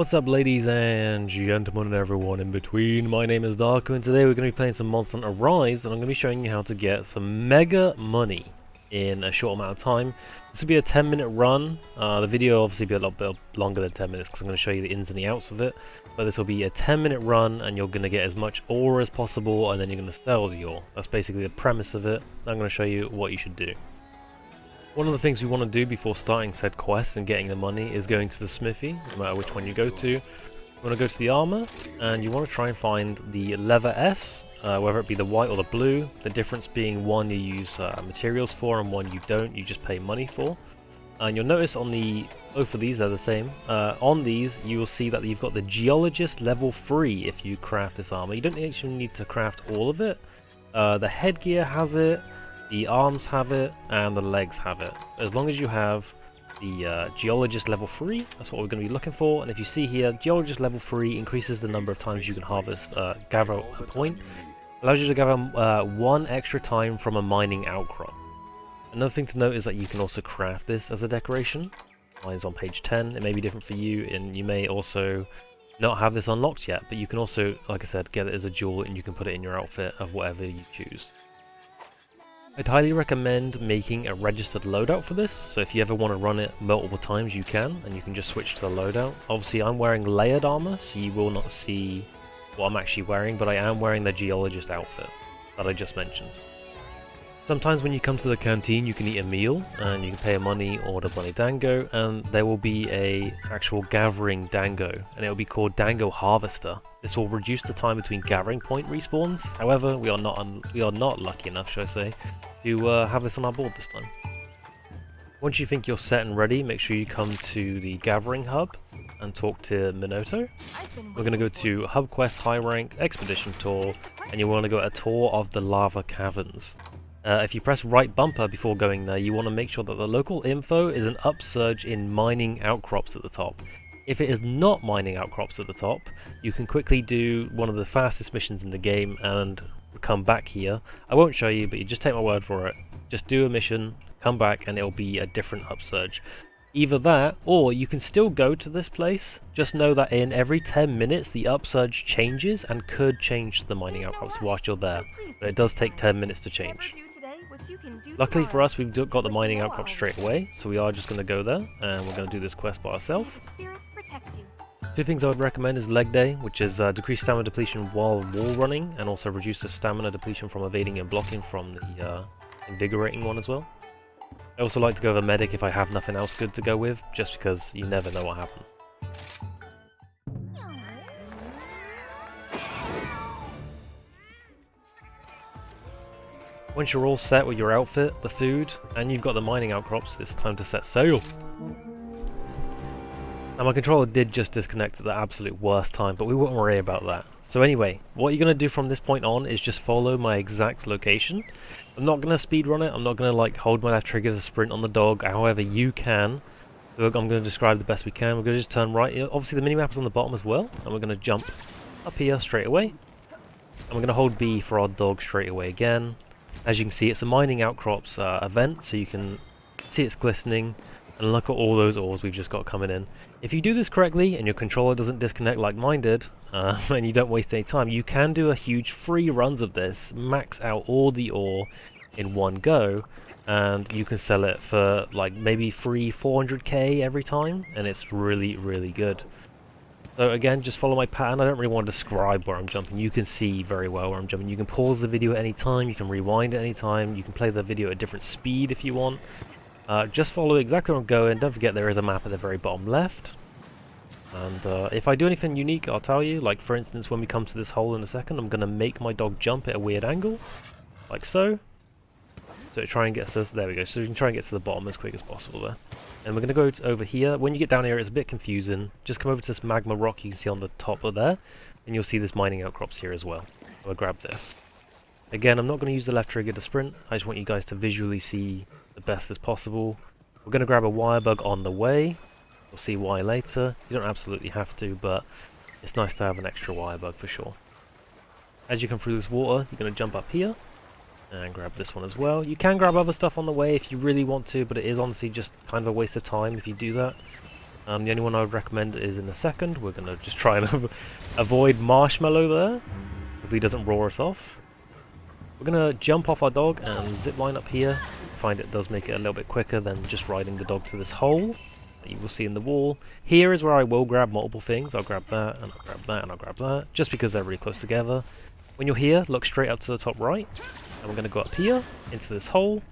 What's up, ladies and gentlemen and everyone in between? My name is Darku, and today we're going to be playing some Monster Hunter Rise, and I'm going to be showing you how to get some mega money in a short amount of time. This will be a 10-minute run. The video will obviously be a lot bit longer than 10 minutes because I'm going to show you the ins and the outs of it. But this will be a 10-minute run, and you're going to get as much ore as possible, and then you're going to sell the ore. That's basically the premise of it. I'm going to show you what you should do. One of the things we want to do before starting said quest and getting the money is going to the smithy, no matter which one you go to. You want to go to the armor, and you want to try and find the lever S, whether it be the white or the blue. The difference being one you use materials for and one you don't, you just pay money for. And you'll notice on both of these are the same. On these you will see that you've got the geologist level 3 if you craft this armor. You don't actually need to craft all of it. The headgear has it. The arms have it, and the legs have it. As long as you have the Geologist level 3, that's what we're going to be looking for. And if you see here, Geologist level 3 increases the number of times you can harvest, gather a point. Allows you to gather one extra time from a mining outcrop. Another thing to note is that you can also craft this as a decoration. Mine's on page 10, it may be different for you, and you may also not have this unlocked yet, but you can also, like I said, get it as a jewel and you can put it in your outfit of whatever you choose. I'd highly recommend making a registered loadout for this, so if you ever want to run it multiple times you can, and you can just switch to the loadout. Obviously I'm wearing layered armor, so you will not see what I'm actually wearing, but I am wearing the geologist outfit that I just mentioned. Sometimes when you come to the canteen you can eat a meal, and you can pay a money or the money dango, and there will be a actual gathering dango, and it will be called Dango Harvester. This will reduce the time between gathering point respawns. However, we are not lucky enough, should I say, to have this on our board this time. Once you think you're set and ready, make sure you come to the gathering hub and talk to Minato. We're going to go to Hub Quest High Rank Expedition Tour, and you want to go a tour of the lava caverns. If you press right bumper before going there, you want to make sure that the local info is an upsurge in mining outcrops at the top. If it is not mining outcrops at the top, you can quickly do one of the fastest missions in the game and come back here. I won't show you, but you just take my word for it. Just do a mission, come back, and it'll be a different upsurge. Either that, or you can still go to this place. Just know that in every 10 minutes the upsurge changes and could change the mining outcrops whilst you're there. But it does take 10 minutes to change. Luckily for us, we've got the mining outcrop straight away, so we are just going to go there, and we're going to do this quest by ourselves. Two things I would recommend is leg day, which is decreased stamina depletion while wall running, and also reduce the stamina depletion from evading and blocking from the invigorating one as well. I also like to go with a medic if I have nothing else good to go with, just because you never know what happens. Once you're all set with your outfit, the food, and you've got the mining outcrops, it's time to set sail. Now my controller did just disconnect at the absolute worst time, but we won't worry about that. So anyway, what you're going to do from this point on is just follow my exact location. I'm not going to speedrun it, I'm not going to like hold my left trigger to sprint on the dog, however you can. So I'm going to describe the best we can. We're going to just turn right, obviously the minimap is on the bottom as well, and we're going to jump up here straight away. And we're going to hold B for our dog straight away again. As you can see, it's a mining outcrops event, so you can see it's glistening, and look at all those ores we've just got coming in. If you do this correctly, and your controller doesn't disconnect like mine did, and you don't waste any time, you can do a huge free runs of this, max out all the ore in one go, and you can sell it for like maybe free 400k every time, and it's really, really good. So again, just follow my pattern. I don't really want to describe where I'm jumping. You can see very well where I'm jumping. You can pause the video at any time, you can rewind at any time, you can play the video at a different speed if you want. Just follow exactly where I'm going. Don't forget there is a map at the very bottom left. And if I do anything unique, I'll tell you. Like for instance, when we come to this hole in a second, I'm going to make my dog jump at a weird angle. Like so. So try and get us, there we go. So we can try and get to the bottom as quick as possible there. And we're going to go over here. When you get down here, it's a bit confusing. Just come over to this magma rock you can see on the top of there, and you'll see this mining outcrops here as well. So I'll grab this. Again, I'm not going to use the left trigger to sprint. I just want you guys to visually see the best as possible. We're going to grab a wire bug on the way. We'll see why later. You don't absolutely have to, but it's nice to have an extra wire bug for sure. As you come through this water, you're going to jump up here. And grab this one as well. You can grab other stuff on the way if you really want to, but it is honestly just kind of a waste of time if you do that. The only one I would recommend is in a second. We're going to just try and avoid marshmallow there. Hopefully he doesn't roar us off. We're going to jump off our dog and zip line up here. Find it does make it a little bit quicker than just riding the dog to this hole that you will see in the wall. Here is where I will grab multiple things. I'll grab that, and I'll grab that, and I'll grab that, just because they're really close together. When you're here, look straight up to the top right, and we're going to go up here, into this hole.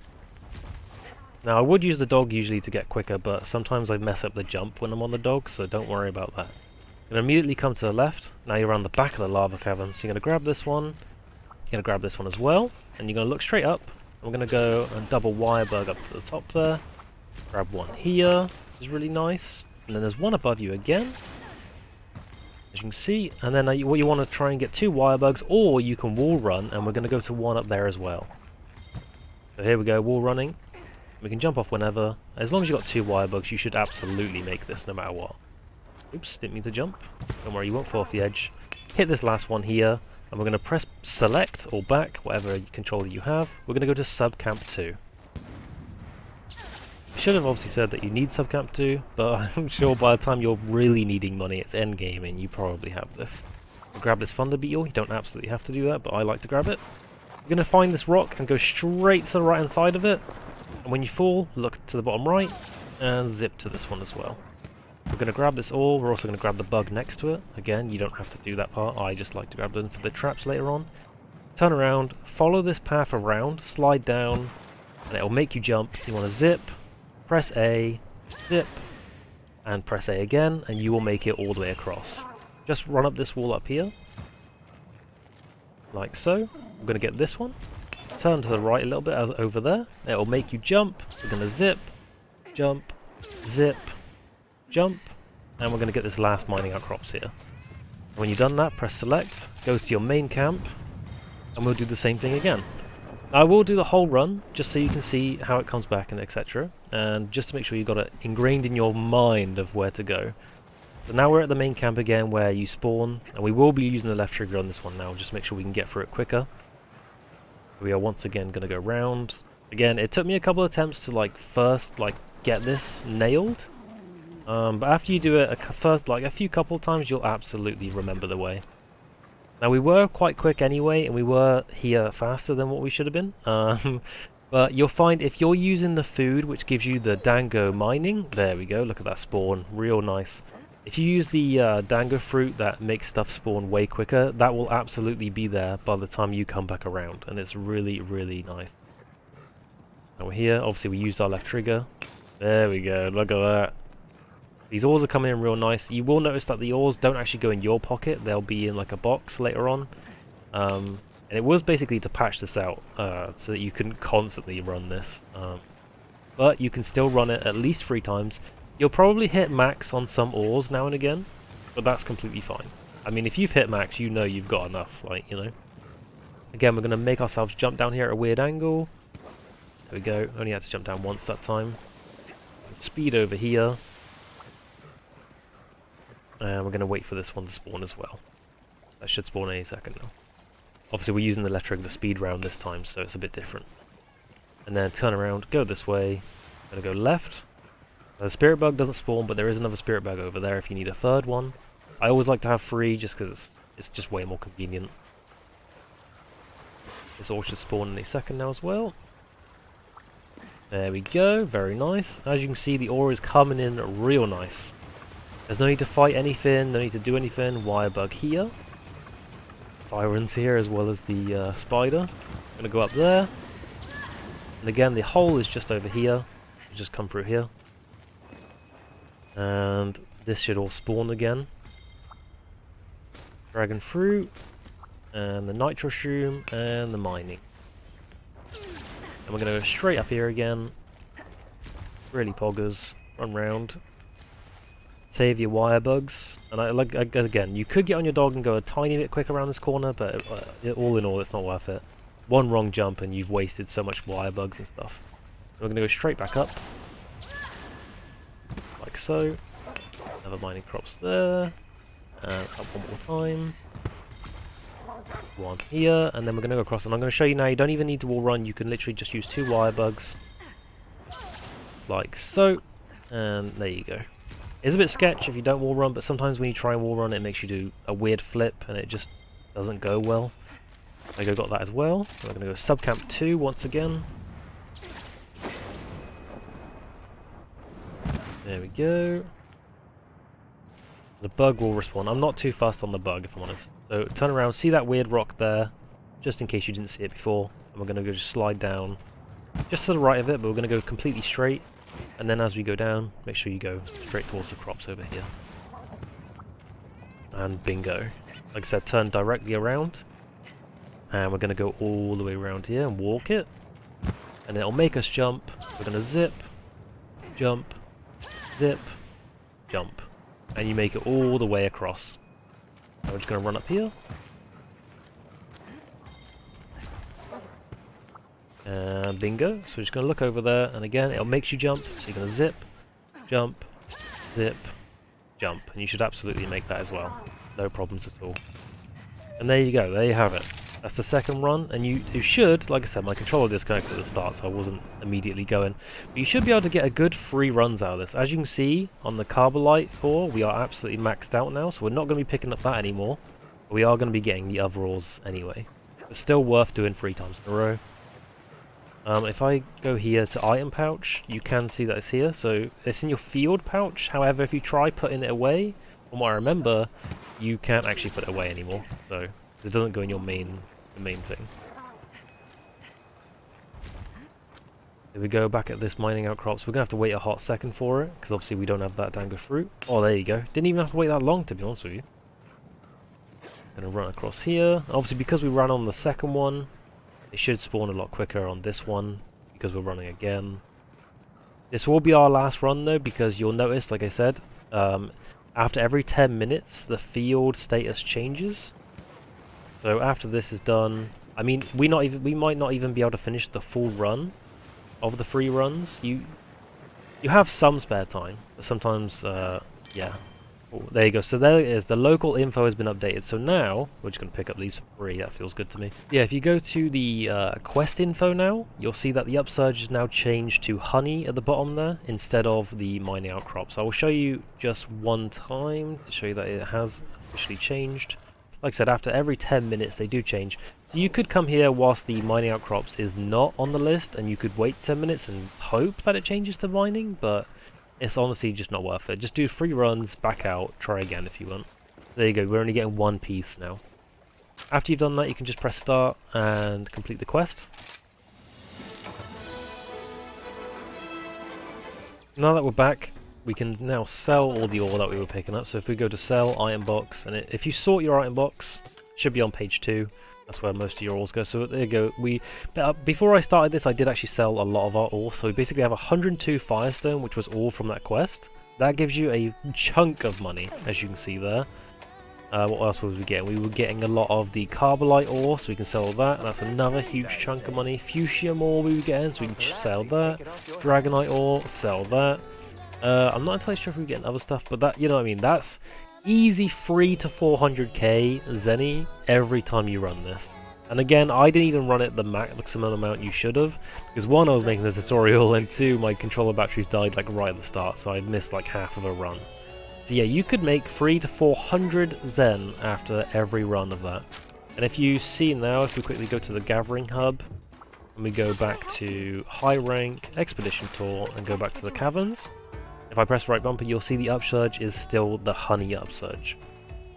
Now I would use the dog usually to get quicker, but sometimes I mess up the jump when I'm on the dog, so don't worry about that. You're going to immediately come to the left. Now you're around the back of the lava cavern, so you're going to grab this one, you're going to grab this one as well, and you're going to look straight up. I'm going to go and double wirebug up to the top there. Grab one here, which is really nice. And then there's one above you again, as you can see. And then what you want to try and get 2 wirebugs, or you can wall run, and we're going to go to one up there as well. So here we go, wall running. We can jump off whenever. As long as you've got 2 wirebugs, you should absolutely make this no matter what. Oops, didn't mean to jump. Don't worry, you won't fall off the edge. Hit this last one here. And we're going to press select or back, whatever controller you have. We're going to go to subcamp 2. I should have obviously said that you need subcamp 2, but I'm sure by the time you're really needing money, it's endgame and you probably have this. We'll grab this thunder beetle. You don't absolutely have to do that, but I like to grab it. We're going to find this rock and go straight to the right hand side of it. And when you fall, look to the bottom right and zip to this one as well. We're going to grab this all. We're also going to grab the bug next to it. Again, you don't have to do that part. I just like to grab them for the traps later on. Turn around, follow this path around, slide down, and it will make you jump. You want to zip, press A, zip, and press A again, and you will make it all the way across. Just run up this wall up here, like so. We're going to get this one. Turn to the right a little bit over there. It will make you jump. We're going to zip, jump, zip, jump, and we're going to get this last mining outcrops here. When you've done that, press select, go to your main camp, and we'll do the same thing again. I will do the whole run, just so you can see how it comes back and etc. And just to make sure you've got it ingrained in your mind of where to go. So now we're at the main camp again, where you spawn, and we will be using the left trigger on this one now, just to make sure we can get through it quicker. We are once again going to go round. Again, it took me a couple of attempts to first get this nailed. But after you do it a few couple of times, you'll absolutely remember the way. Now we were quite quick anyway, and we were here faster than what we should have been. But you'll find if you're using the food, which gives you the dango mining, there we go, look at that spawn, real nice. If you use the dango fruit that makes stuff spawn way quicker, that will absolutely be there by the time you come back around, and it's really, really nice. Now we're here, obviously we used our left trigger. There we go, look at that. These ores are coming in real nice. You will notice that the ores don't actually go in your pocket. They'll be in like a box later on. And it was basically to patch this out so that you couldn't constantly run this. But you can still run it at least 3 times. You'll probably hit max on some ores now and again, but that's completely fine. I mean, if you've hit max, you know you've got enough, Again, we're going to make ourselves jump down here at a weird angle. There we go. Only had to jump down once that time. Speed over here. And we're going to wait for this one to spawn as well. That should spawn any second now. Obviously we're using the left trigger to speed round this time, so it's a bit different. And then turn around, go this way. I'm going to go left. The spirit bug doesn't spawn, but there is another spirit bug over there if you need a third one. I always like to have 3 just because it's just way more convenient. This all should spawn any second now as well. There we go, very nice. As you can see, the ore is coming in real nice. There's no need to fight anything, no need to do anything. Wire bug here. Sirens here as well as the spider. I'm going to go up there. And again, the hole is just over here. Just come through here. And this should all spawn again. Dragon fruit. And the nitro shroom. And the mining. And we're going to go straight up here again. Really poggers. Run round. Save your wire bugs, and again, you could get on your dog and go a tiny bit quicker around this corner, but all in all, it's not worth it. One wrong jump and you've wasted so much wire bugs and stuff. We're going to go straight back up, like so. Another mining crops there, and up one more time. One here, and then we're going to go across, and I'm going to show you now. You don't even need to wall run. You can literally just use 2 wire bugs, like so, and there you go. It's a bit sketch if you don't wall run, but sometimes when you try and wall run, it makes you do a weird flip, and it just doesn't go well. I got that as well. We're going to go subcamp 2 once again. There we go. The bug will respawn. I'm not too fast on the bug, if I'm honest. So turn around, see that weird rock there, just in case you didn't see it before. And we're going to go just slide down, just to the right of it, but we're going to go completely straight. And then as we go down, make sure you go straight towards the crops over here. And bingo. Like I said, turn directly around. And we're going to go all the way around here and walk it. And it'll make us jump. We're going to zip, jump, zip, jump. And you make it all the way across. So we're just going to run up here. And bingo. So we're just going to look over there. And again, it makes you jump. So you're going to zip, jump, zip, jump. And you should absolutely make that as well. No problems at all. And there you go. There you have it. That's the second run, and you should, like I said, my controller disconnected at the start, so I wasn't immediately going. But you should be able to get a good 3 runs out of this. As you can see, on the Carbolite 4, we are absolutely maxed out now, so we're not going to be picking up that anymore. But we are going to be getting the overalls anyway. It's still worth doing 3 times in a row. If I go here to item pouch, you can see that it's here, so it's in your field pouch. However, if you try putting it away, from what I remember, you can't actually put it away anymore, so it doesn't go in your main thing. Here we go, back at this mining outcrops. We're gonna have to wait a hot second for it, because obviously we don't have that dango fruit. Oh, there you go. Didn't even have to wait that long, to be honest with you. Gonna run across here. Obviously, because we ran on the second one, it should spawn a lot quicker on this one, because we're running again. This will be our last run though, because you'll notice, like I said, after every 10 minutes, the field status changes. So after this is done, I mean, we might not even be able to finish the full run of the 3 runs. You have some spare time, but sometimes, yeah. Oh, there you go. So there it is. The local info has been updated. So now we're just going to pick up these for free. That feels good to me. Yeah, if you go to the quest info now, you'll see that the upsurge is now changed to honey at the bottom there instead of the mining outcrops. I will show you just one time to show you that it has officially changed. Like I said, after every 10 minutes they do change. So you could come here whilst the mining outcrops is not on the list, and you could wait 10 minutes and hope that it changes to mining, but it's honestly just not worth it. Just do 3 runs, back out, try again if you want. There you go, we're only getting 1 piece now. After you've done that, you can just press start and complete the quest. Now that we're back, we can now sell all the ore that we were picking up. So if we go to sell item box, and if you sort your item box, it should be on page 2. That's where most of your ores go. So there you go. Before I started this, I did actually sell a lot of our ore. So we basically have 102 firestone, which was all from that quest. That gives you a chunk of money, as you can see there. What else was we getting? We were getting a lot of the Carbolite ore, so we can sell that. And that's another huge chunk of money. Fuchsium ore we were getting, so we can sell that. Dragonite ore, sell that. I'm not entirely sure if we're getting other stuff, but that, you know what I mean, that's easy 300 to 400k zenny every time you run this. And again, I didn't even run it the maximum amount you should have, because 1, I was making the tutorial, and 2, my controller batteries died like right at the start, so I'd missed like half of a run. So yeah, you could make 300 to 400 zen after every run of that. And if you see now, if we quickly go to the gathering hub, and we go back to high rank, expedition tour, and go back to the caverns, if I press right bumper, you'll see the upsurge is still the honey upsurge.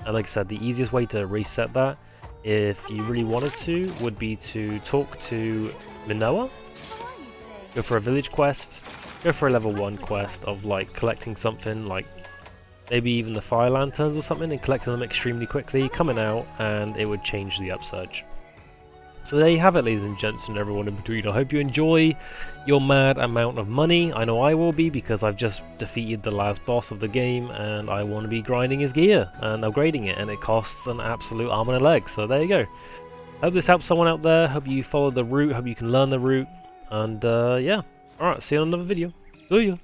And like I said, the easiest way to reset that, if you really wanted to, would be to talk to Minoa, go for a village quest, go for a level 1 quest of like collecting something, like maybe even the fire lanterns or something, and collecting them extremely quickly, coming out, and it would change the upsurge. So there you have it, ladies and gents, and everyone in between. I hope you enjoy your mad amount of money. I know I will be, because I've just defeated the last boss of the game, and I want to be grinding his gear and upgrading it, and it costs an absolute arm and a leg. So there you go. Hope this helps someone out there. Hope you follow the route. Hope you can learn the route. And yeah. Alright, see you on another video. See ya.